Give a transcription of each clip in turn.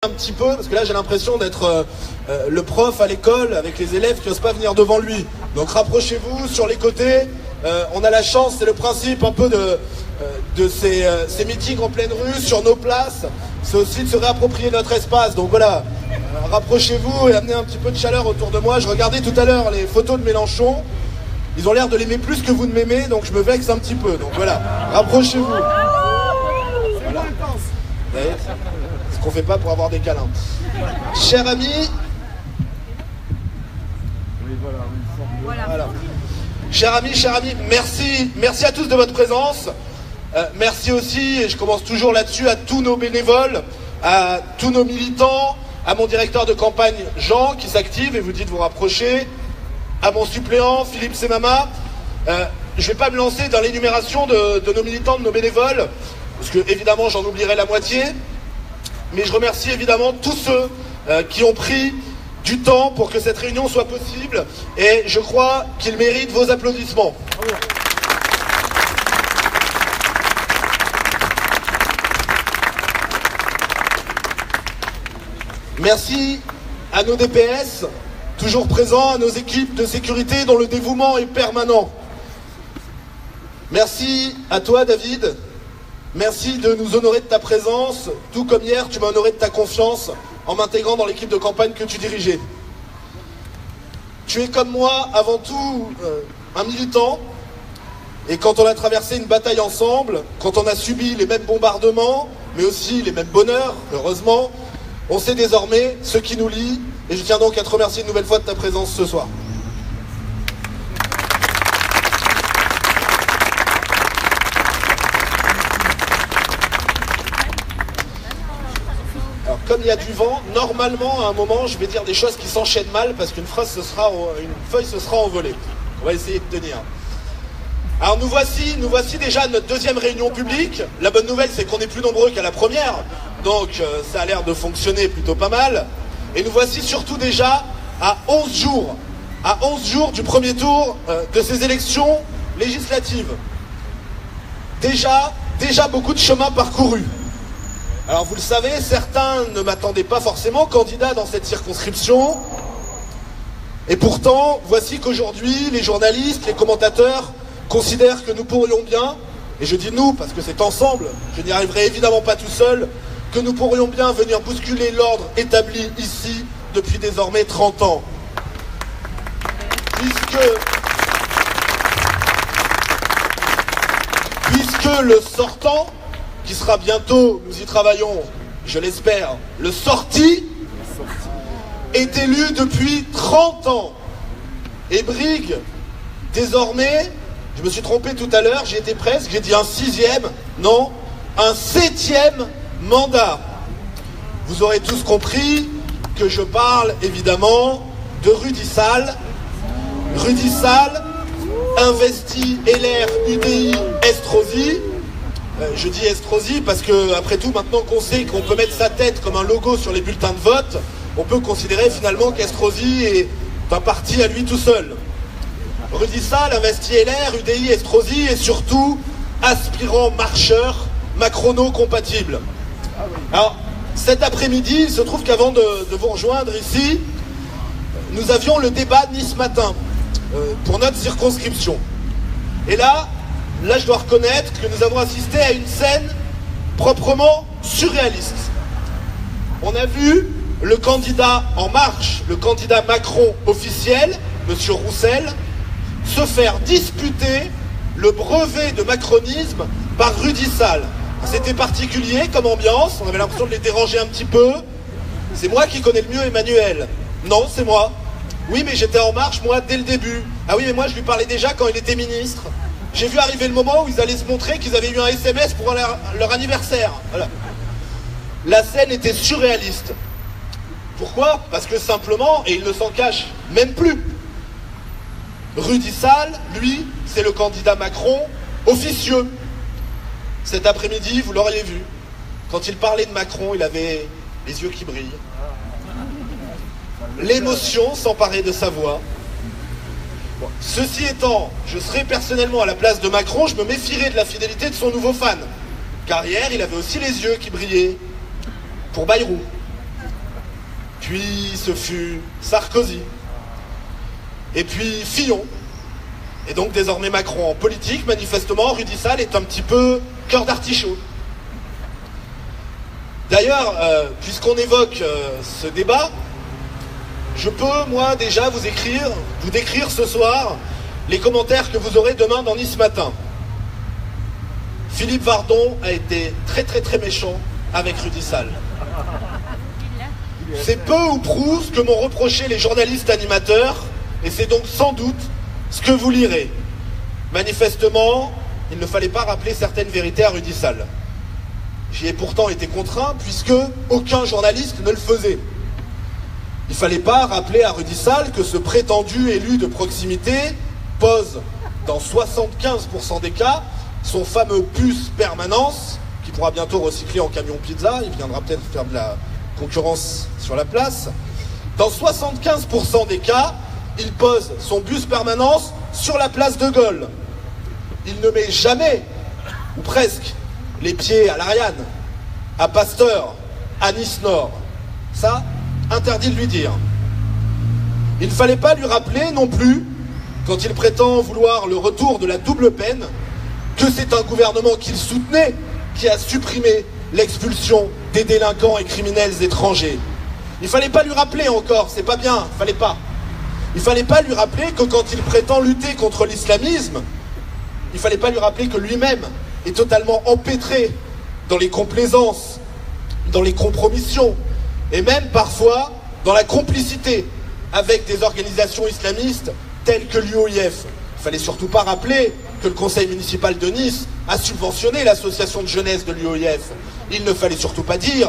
un petit peu, parce que là j'ai l'impression d'être le prof à l'école avec les élèves qui n'osent pas venir devant lui. Donc rapprochez-vous sur les côtés. On a la chance, c'est le principe un peu de ces meetings en pleine rue, sur nos places. C'est aussi de se réapproprier notre espace. Donc voilà, rapprochez-vous et amenez un petit peu de chaleur autour de moi. Je regardais tout à l'heure les photos de Mélenchon. Ils ont l'air de l'aimer plus que vous ne m'aimez, donc je me vexe un petit peu. Donc voilà, rapprochez-vous. Voilà. Ce qu'on fait pas pour avoir des câlins. Cher ami, voilà. Cher ami, merci à tous de votre présence. Merci aussi, et je commence toujours là-dessus, à tous nos bénévoles, à tous nos militants, à mon directeur de campagne Jean qui s'active et vous dit de vous rapprocher, à mon suppléant Philippe Semama. Je ne vais pas me lancer dans l'énumération de nos militants, de nos bénévoles, parce que évidemment j'en oublierai la moitié, mais je remercie évidemment tous ceux qui ont pris du temps pour que cette réunion soit possible, et je crois qu'ils méritent vos applaudissements. Merci à nos DPS, toujours présents, à nos équipes de sécurité dont le dévouement est permanent. Merci à toi David, merci de nous honorer de ta présence, tout comme hier tu m'as honoré de ta confiance en m'intégrant dans l'équipe de campagne que tu dirigeais. Tu es comme moi avant tout un militant, et quand on a traversé une bataille ensemble, quand on a subi les mêmes bombardements, mais aussi les mêmes bonheurs, heureusement, on sait désormais ce qui nous lie, et je tiens donc à te remercier une nouvelle fois de ta présence ce soir. Alors, comme il y a du vent, normalement, à un moment, je vais dire des choses qui s'enchaînent mal, parce qu'une feuille se sera envolée. On va essayer de tenir. Alors nous voici déjà à notre deuxième réunion publique. La bonne nouvelle, c'est qu'on est plus nombreux qu'à la première. Donc ça a l'air de fonctionner plutôt pas mal. Et nous voici surtout déjà à 11 jours du premier tour de ces élections législatives. Déjà beaucoup de chemin parcouru. Alors vous le savez, certains ne m'attendaient pas forcément candidat dans cette circonscription. Et pourtant, voici qu'aujourd'hui, les journalistes, les commentateurs considèrent que nous pourrions bien, et je dis nous parce que c'est ensemble, je n'y arriverai évidemment pas tout seul, que nous pourrions bien venir bousculer l'ordre établi ici depuis désormais 30 ans. Puisque le sortant, qui sera bientôt, nous y travaillons, je l'espère, le sorti, est élu depuis 30 ans et brigue désormais, je me suis trompé tout à l'heure, j'y étais presque, j'ai dit un 6e, non, un 7e mandat. Vous aurez tous compris que je parle évidemment de Rudy Sall. Rudy Sall, investi LR, UDI, Estrosi. Je dis Estrosi parce que, après tout, maintenant qu'on sait qu'on peut mettre sa tête comme un logo sur les bulletins de vote, on peut considérer finalement qu'Estrosi est un parti à lui tout seul. Rudy Sall, investi LR, UDI, Estrosi et surtout aspirant marcheur macrono-compatible. Alors, cet après-midi, il se trouve qu'avant de vous rejoindre ici, nous avions le débat Nice Matin pour notre circonscription. Et là, je dois reconnaître que nous avons assisté à une scène proprement surréaliste. On a vu le candidat En Marche, le candidat Macron officiel, M. Roussel, se faire disputer le brevet de macronisme par Rudy Sall. C'était particulier comme ambiance, on avait l'impression de les déranger un petit peu. C'est moi qui connais le mieux Emmanuel. Non, c'est moi. Oui, mais j'étais En Marche, moi, dès le début. Ah oui, mais moi, je lui parlais déjà quand il était ministre. J'ai vu arriver le moment où ils allaient se montrer qu'ils avaient eu un SMS pour leur anniversaire. Voilà. La scène était surréaliste. Pourquoi? Parce que simplement, et il ne s'en cache même plus, Rudy Sall, lui, c'est le candidat Macron officieux. Cet après-midi, vous l'auriez vu, quand il parlait de Macron, il avait les yeux qui brillent. L'émotion s'emparait de sa voix. Bon, ceci étant, je serais personnellement à la place de Macron, je me méfierais de la fidélité de son nouveau fan. Car hier, il avait aussi les yeux qui brillaient pour Bayrou. puis ce fut Sarkozy, et puis Fillon, et donc désormais Macron. En politique, manifestement, Rudy Sall est un petit peu cœur d'artichaut. D'ailleurs, puisqu'on évoque ce débat, je peux, moi, déjà vous décrire ce soir les commentaires que vous aurez demain dans Nice Matin. Philippe Vardon a été très très très méchant avec Rudy Sall. C'est peu ou prou ce que m'ont reproché les journalistes animateurs, et c'est donc sans doute ce que vous lirez. Manifestement, il ne fallait pas rappeler certaines vérités à Rudy Sall. J'y ai pourtant été contraint, puisque aucun journaliste ne le faisait. Il ne fallait pas rappeler à Rudy Sall que ce prétendu élu de proximité pose, dans 75% des cas, son fameux bus permanence, qui pourra bientôt recycler en camion pizza, il viendra peut-être faire de la concurrence sur la place. Dans 75% des cas, il pose son bus permanence sur la place de Gaulle. Il ne met jamais, ou presque, les pieds à l'Ariane, à Pasteur, à Nice Nord. Ça, interdit de lui dire. Il ne fallait pas lui rappeler non plus, quand il prétend vouloir le retour de la double peine, que c'est un gouvernement qu'il soutenait qui a supprimé l'expulsion des délinquants et criminels étrangers. Il ne fallait pas lui rappeler encore, c'est pas bien, il fallait pas. Il ne fallait pas lui rappeler que quand il prétend lutter contre l'islamisme, il ne fallait pas lui rappeler que lui-même est totalement empêtré dans les complaisances, dans les compromissions, et même parfois dans la complicité avec des organisations islamistes telles que l'UOIF. Il ne fallait surtout pas rappeler que le conseil municipal de Nice a subventionné l'association de jeunesse de l'UOIF. Il ne fallait surtout pas dire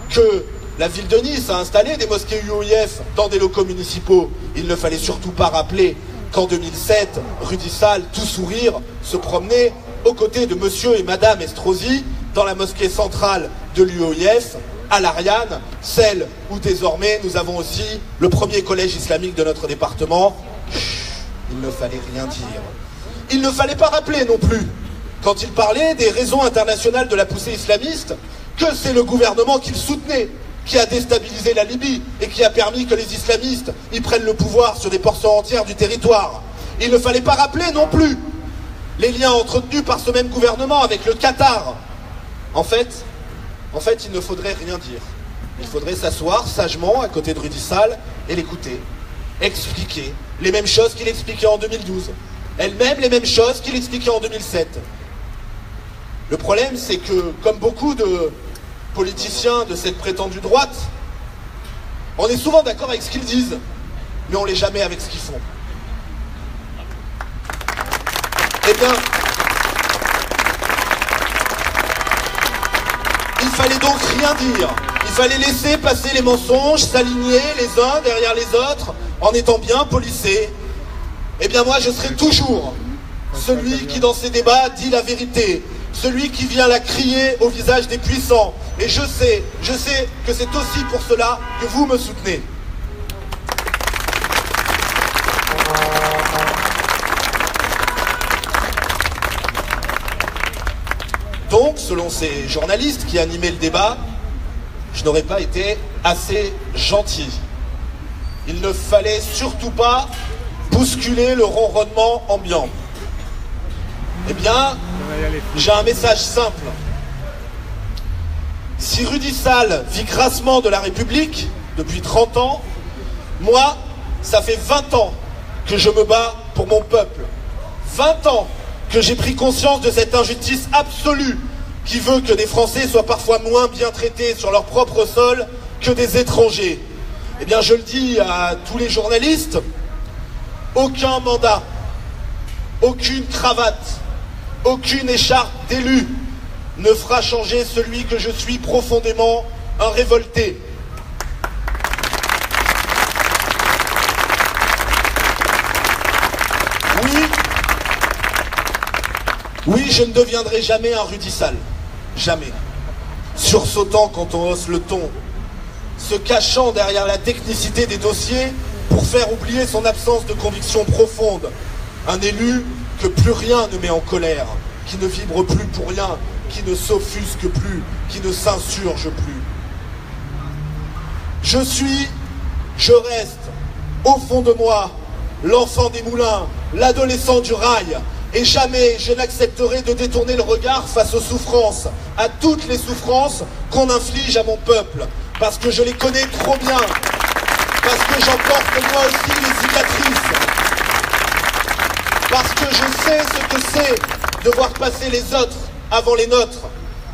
que la ville de Nice a installé des mosquées UOIF dans des locaux municipaux. Il ne fallait surtout pas rappeler qu'en 2007, Rudy Sall, tout sourire, se promenait aux côtés de monsieur et madame Estrosi dans la mosquée centrale de l'UOIF, à l'Ariane, celle où désormais nous avons aussi le premier collège islamique de notre département. Il ne fallait rien dire. Il ne fallait pas rappeler non plus, quand il parlait des raisons internationales de la poussée islamiste, que c'est le gouvernement qu'il soutenait qui a déstabilisé la Libye et qui a permis que les islamistes y prennent le pouvoir sur des portions entières du territoire. Il ne fallait pas rappeler non plus les liens entretenus par ce même gouvernement avec le Qatar. En fait, il ne faudrait rien dire. Il faudrait s'asseoir sagement à côté de Rudy Sall et l'écouter, expliquer les mêmes choses qu'il expliquait en 2012, elles-mêmes les mêmes choses qu'il expliquait en 2007. Le problème, c'est que, comme beaucoup de politiciens de cette prétendue droite, on est souvent d'accord avec ce qu'ils disent, mais on l'est jamais avec ce qu'ils font. Eh bien, il fallait donc rien dire. Il fallait laisser passer les mensonges, s'aligner les uns derrière les autres, en étant bien policés. Eh bien moi, je serai toujours celui qui, dans ces débats, dit la vérité. Celui qui vient la crier au visage des puissants. Et je sais que c'est aussi pour cela que vous me soutenez. Donc, selon ces journalistes qui animaient le débat, je n'aurais pas été assez gentil. Il ne fallait surtout pas bousculer le ronronnement ambiant. Eh bien, j'ai un message simple. Si Rudy Sall vit grassement de la République depuis 30 ans, moi, ça fait 20 ans que je me bats pour mon peuple. 20 ans que j'ai pris conscience de cette injustice absolue qui veut que des Français soient parfois moins bien traités sur leur propre sol que des étrangers. Eh bien, je le dis à tous les journalistes, aucun mandat, aucune cravate, aucune écharpe d'élu ne fera changer celui que je suis profondément, un révolté. Oui, je ne deviendrai jamais un Rudy Sall. Jamais. Sursautant quand on hausse le ton, se cachant derrière la technicité des dossiers pour faire oublier son absence de conviction profonde. Un élu que plus rien ne met en colère, qui ne vibre plus pour rien, qui ne s'offusque plus, qui ne s'insurge plus. je reste, au fond de moi, l'enfant des moulins, l'adolescent du rail. Et jamais je n'accepterai de détourner le regard face aux souffrances, à toutes les souffrances qu'on inflige à mon peuple. Parce que je les connais trop bien. Parce que j'en porte moi aussi les cicatrices. Parce que je sais ce que c'est de voir passer les autres avant les nôtres.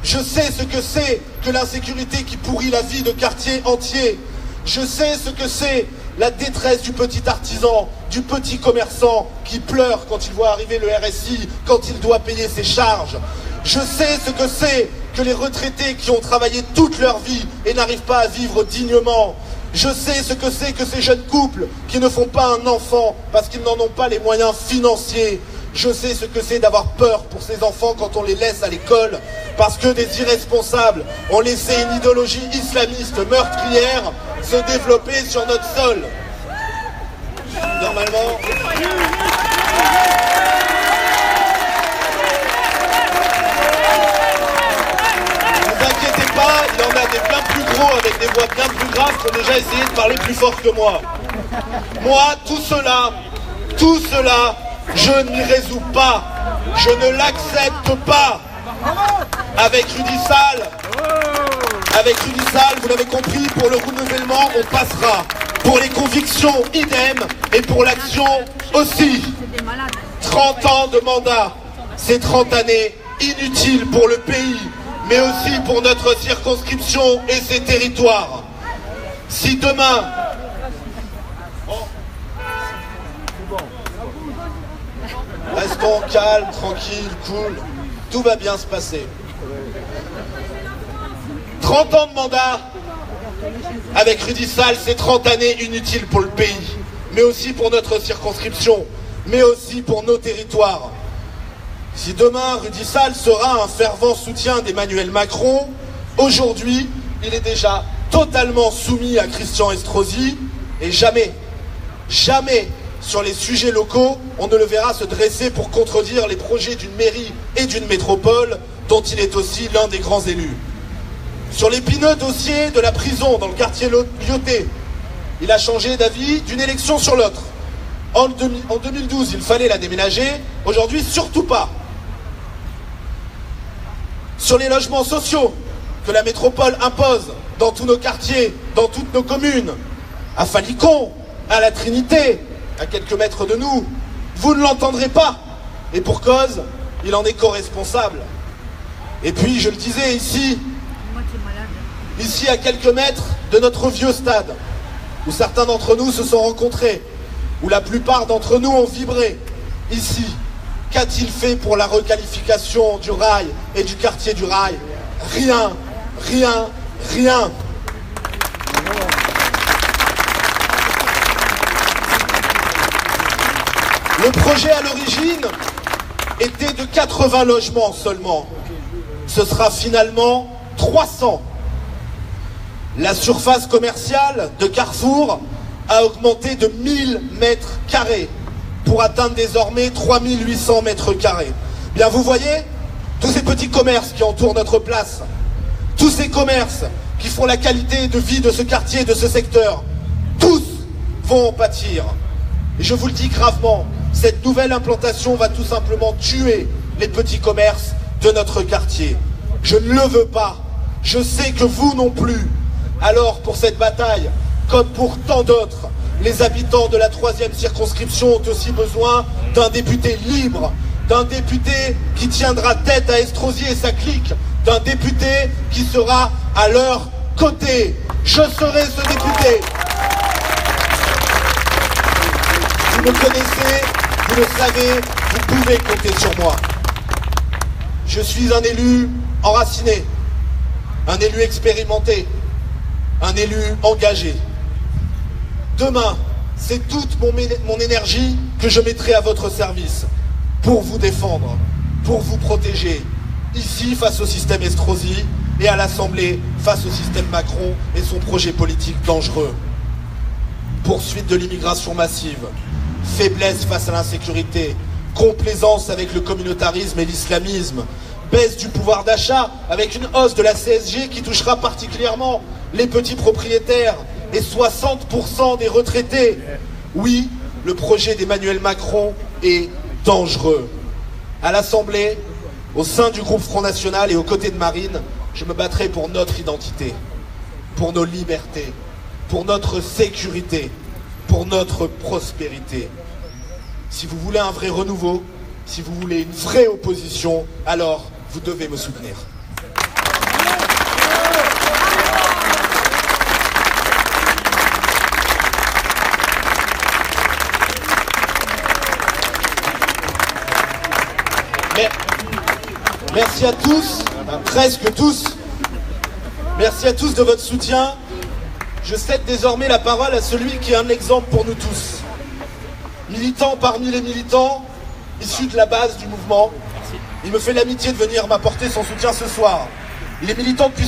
Je sais ce que c'est que l'insécurité qui pourrit la vie de quartiers entiers. Je sais ce que c'est la détresse du petit artisan, du petit commerçant qui pleure quand il voit arriver le RSI, quand il doit payer ses charges. Je sais ce que c'est que les retraités qui ont travaillé toute leur vie et n'arrivent pas à vivre dignement. Je sais ce que c'est que ces jeunes couples qui ne font pas un enfant parce qu'ils n'en ont pas les moyens financiers. Je sais ce que c'est d'avoir peur pour ces enfants quand on les laisse à l'école parce que des irresponsables ont laissé une idéologie islamiste meurtrière se développer sur notre sol. Normalement... Ne vous inquiétez pas, il y en a des bien plus gros avec des voix bien plus graves qui ont déjà essayé de parler plus fort que moi. Moi, tout cela, je n'y résous pas. Je ne l'accepte pas. Avec Rudy Sall, vous l'avez compris, pour le renouvellement, on passera. Pour les convictions, idem, et pour l'action aussi. 30 ans de mandat, c'est 30 années inutiles pour le pays, mais aussi pour notre circonscription et ses territoires. Si demain... Restons calmes, tranquilles, cool. Tout va bien se passer. 30 ans de mandat avec Rudy Sall, c'est 30 années inutiles pour le pays, mais aussi pour notre circonscription, mais aussi pour nos territoires. Si demain Rudy Sall sera un fervent soutien d'Emmanuel Macron, aujourd'hui, il est déjà totalement soumis à Christian Estrosi et jamais sur les sujets locaux, on ne le verra se dresser pour contredire les projets d'une mairie et d'une métropole dont il est aussi l'un des grands élus. Sur l'épineux dossier de la prison dans le quartier Lyoté, il a changé d'avis d'une élection sur l'autre. En 2012, il fallait la déménager, aujourd'hui, surtout pas. Sur les logements sociaux que la métropole impose dans tous nos quartiers, dans toutes nos communes, à Falicon, à la Trinité, à quelques mètres de nous, vous ne l'entendrez pas. Et pour cause, il en est co-responsable. Et puis, je le disais ici à quelques mètres de notre vieux stade, où certains d'entre nous se sont rencontrés, où la plupart d'entre nous ont vibré. Ici, qu'a-t-il fait pour la requalification du rail et du quartier du rail? Rien, rien, rien. Le projet à l'origine était de 80 logements seulement. Ce sera finalement 300. La surface commerciale de Carrefour a augmenté de 1000 mètres carrés pour atteindre désormais 3800 mètres carrés. Bien, vous voyez, tous ces petits commerces qui entourent notre place, tous ces commerces qui font la qualité de vie de ce quartier, de ce secteur, tous vont en pâtir. Et je vous le dis gravement, cette nouvelle implantation va tout simplement tuer les petits commerces de notre quartier. Je ne le veux pas. Je sais que vous non plus. Alors pour cette bataille, comme pour tant d'autres, les habitants de la 3e circonscription ont aussi besoin d'un député libre, d'un député qui tiendra tête à Estrosi et sa clique, d'un député qui sera à leur côté. Je serai ce député. Vous me connaissez, vous le savez, vous pouvez compter sur moi. Je suis un élu enraciné, un élu expérimenté, un élu engagé. Demain, c'est toute mon énergie que je mettrai à votre service pour vous défendre, pour vous protéger, ici face au système Estrosi et à l'Assemblée face au système Macron et son projet politique dangereux. Poursuite de l'immigration massive, faiblesse face à l'insécurité, complaisance avec le communautarisme et l'islamisme, baisse du pouvoir d'achat avec une hausse de la CSG qui touchera particulièrement les petits propriétaires et 60% des retraités. Oui, le projet d'Emmanuel Macron est dangereux. À l'Assemblée, au sein du groupe Front National et aux côtés de Marine, je me battrai pour notre identité, pour nos libertés, pour notre sécurité, pour notre prospérité. Si vous voulez un vrai renouveau, si vous voulez une vraie opposition, alors vous devez me soutenir. Mais, merci à tous, presque tous. Merci à tous de votre soutien. Je cède désormais la parole à celui qui est un exemple pour nous tous. Militant parmi les militants, issu de la base du mouvement. Il me fait l'amitié de venir m'apporter son soutien ce soir. Il est militant depuis